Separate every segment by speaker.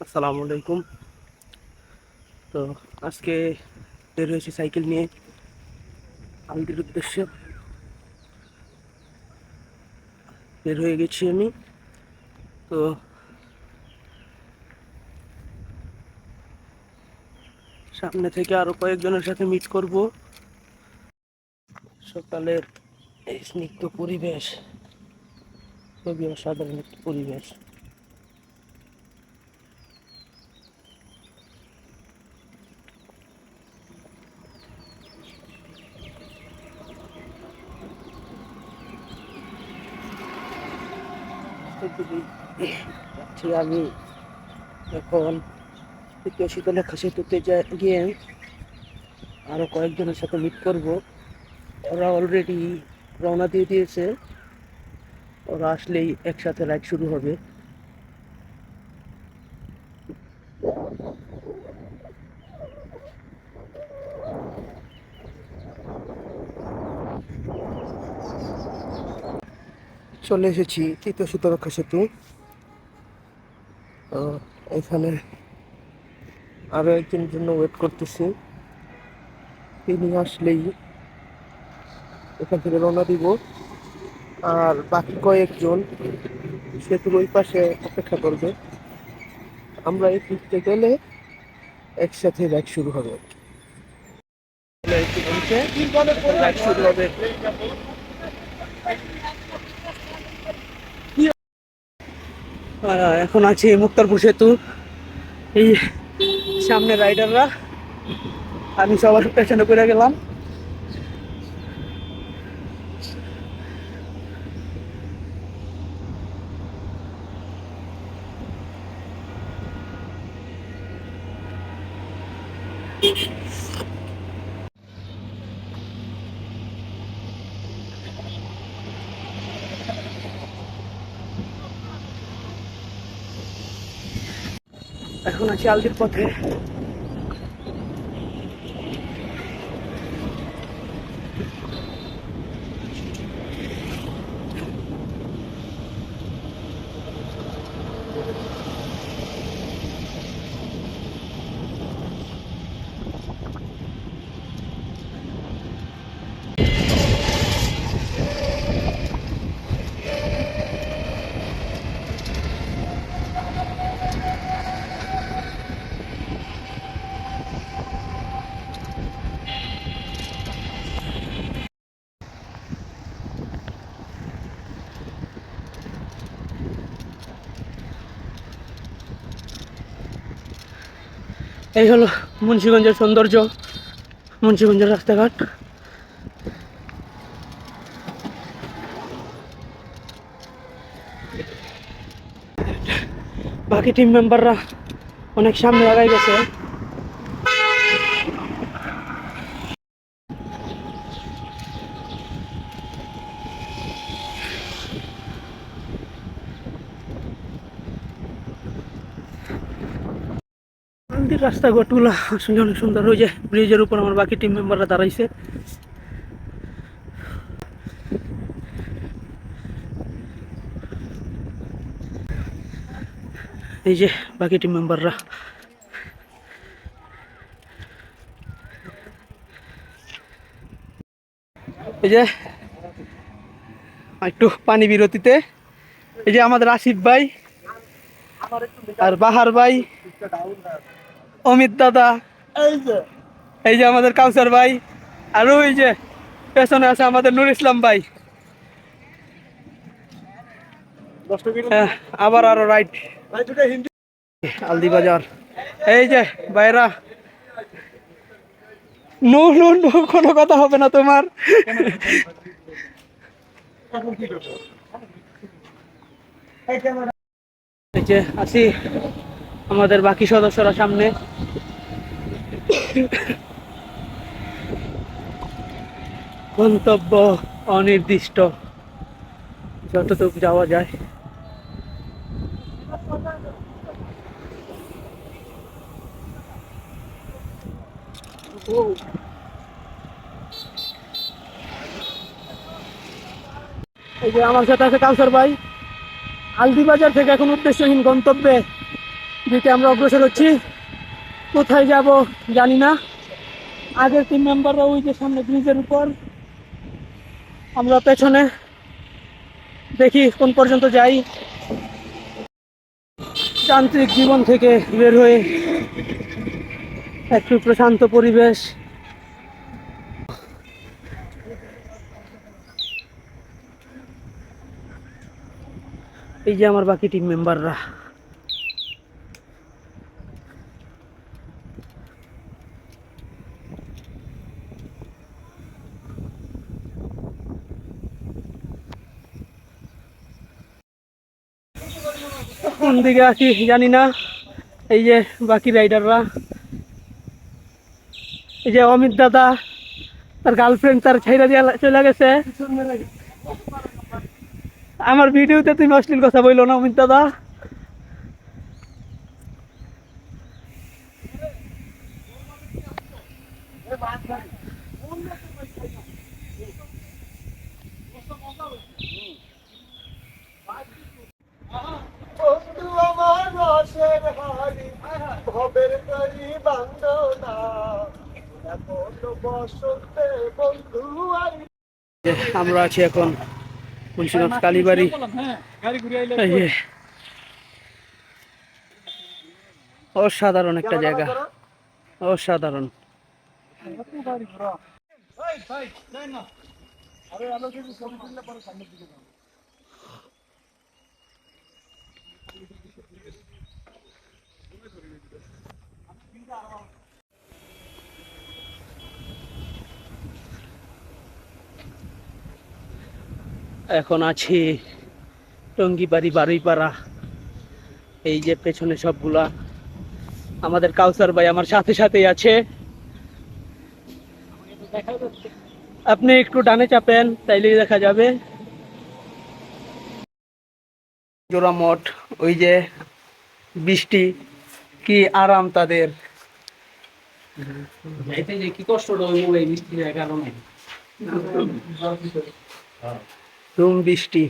Speaker 1: আসসালামু আলাইকুম। তো আজকে বের হয়েছি সাইকেল নিয়ে আলদির উদ্দেশ্যে। বের হয়ে গেছি আমি। তো সামনে থেকে আরো কয়েকজনের সাথে মিট করব। সকালের এই স্নিগ্ধ পরিবেশ খুবই অসাধারণ একটি পরিবেশ। যাচ্ছি আমি এখন তৃতীয় শীতলক্ষা সেতুতে গিয়ে আরো কয়েকজনের সাথে মিট করব। ওরা অলরেডি রওনা দিয়ে দিয়েছে। ওরা আসলেই একসাথে রাইড শুরু হবে। চলে এসেছি তৃতীয় শীতলক্ষা সেতু। তো এখানে আরো একজনের জন্য ওয়েট করতেছি। তিনি আসলেই এখান থেকে রওনা দিব। আর বাকি কয়েকজন সেতুর ওই পাশে অপেক্ষা করবে। আমরা এই ফিরতে গেলে একসাথে রাইড শুরু হবে। রাইড শুরু হবে। এখন আছি মুক্তারপুর সেতু। এই সামনে রাইডাররা, আমি সবার পেছনে করে গেলাম। এখন আছি আলদির পথে। এই হলো মুন্সিগঞ্জের সৌন্দর্য, মুন্সিগঞ্জের রাস্তাঘাট। বাকি টিম মেম্বাররা অনেক সামনে আগাই গেছে। আলদির রাস্তাঘাটগুলো আসলে অনেক সুন্দর। ওই যে ব্রিজের উপর আমার বাকি টিম মেম্বাররা দাঁড়াইছে। এই যে বাকি টিম মেম্বাররা। এই যে একটু পানি বিরতিতে এই যে আমাদের আসিফ ভাই আর বাহার ভাই, অমিত দাদা, এই যে আমাদের কাউসার ভাই, আর ওই যে পেছনে আছে আমাদের নুর ইসলাম ভাই। আবার আরো রাইট আলদি বাজার। এই যে ভাইরা, নো নো নো, কোনো কথা হবে না তোমার। এই যে আছি, আমাদের বাকি সদস্যরা সামনে। গন্তব্য অনির্দিষ্ট, যতটুকু যাওয়া যায়। এই যে আমার সাথে আছে কাউসার ভাই। আলদি বাজার থেকে এখন উদ্দেশ্যহীন গন্তব্যে
Speaker 2: দিকে আমরা অগ্রসর হচ্ছি। কোথায় যাব জানি না। আগের টিম মেম্বাররা ওই যে সামনে ব্রিজের উপর, আমরা পেছনে। দেখি কোন পর্যন্ত যাই। যান্ত্রিক জীবন থেকে বের হয়ে একটু প্রশান্ত পরিবেশ। এই যে আমার বাকি টিম মেম্বাররা। কোন দিকে আছি জানি না। এই যে বাকি রাইডাররা, এই যে অমিত দাদা, তার গার্লফ্রেন্ড তার ছেড়ে দিয়ে চলে গেছে। আমার ভিডিওতে তুমি অশ্লীল কথা বললো না অমিত দাদা।
Speaker 1: বন্ধু আমার রসের হাড়ি ভবের তরি বান্দনা বসন্তে বন্ধু আই।
Speaker 2: আমরা আছি এখন মুন্সিগঞ্জ কালীবাড়ি। এই যে অসাধারণ একটা জায়গা, অসাধারণ। এখন আছি টঙ্গিবাড়ি বারুইপাড়া। এই যে পেছনে সবগুলা আমাদের কাউসার ভাই আমার সাথে সাথেই আছে। আপনি একটু ডানে চাপেন, তাইলেই দেখা যাবে জোড়া মঠ। ওই যে বৃষ্টি, কি আরাম তাদের। যাইতে যে কি কষ্টটা হইব এই বৃষ্টির কারণে। ধুম বৃষ্টি।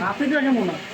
Speaker 2: হাতে জায়গা মনে হয়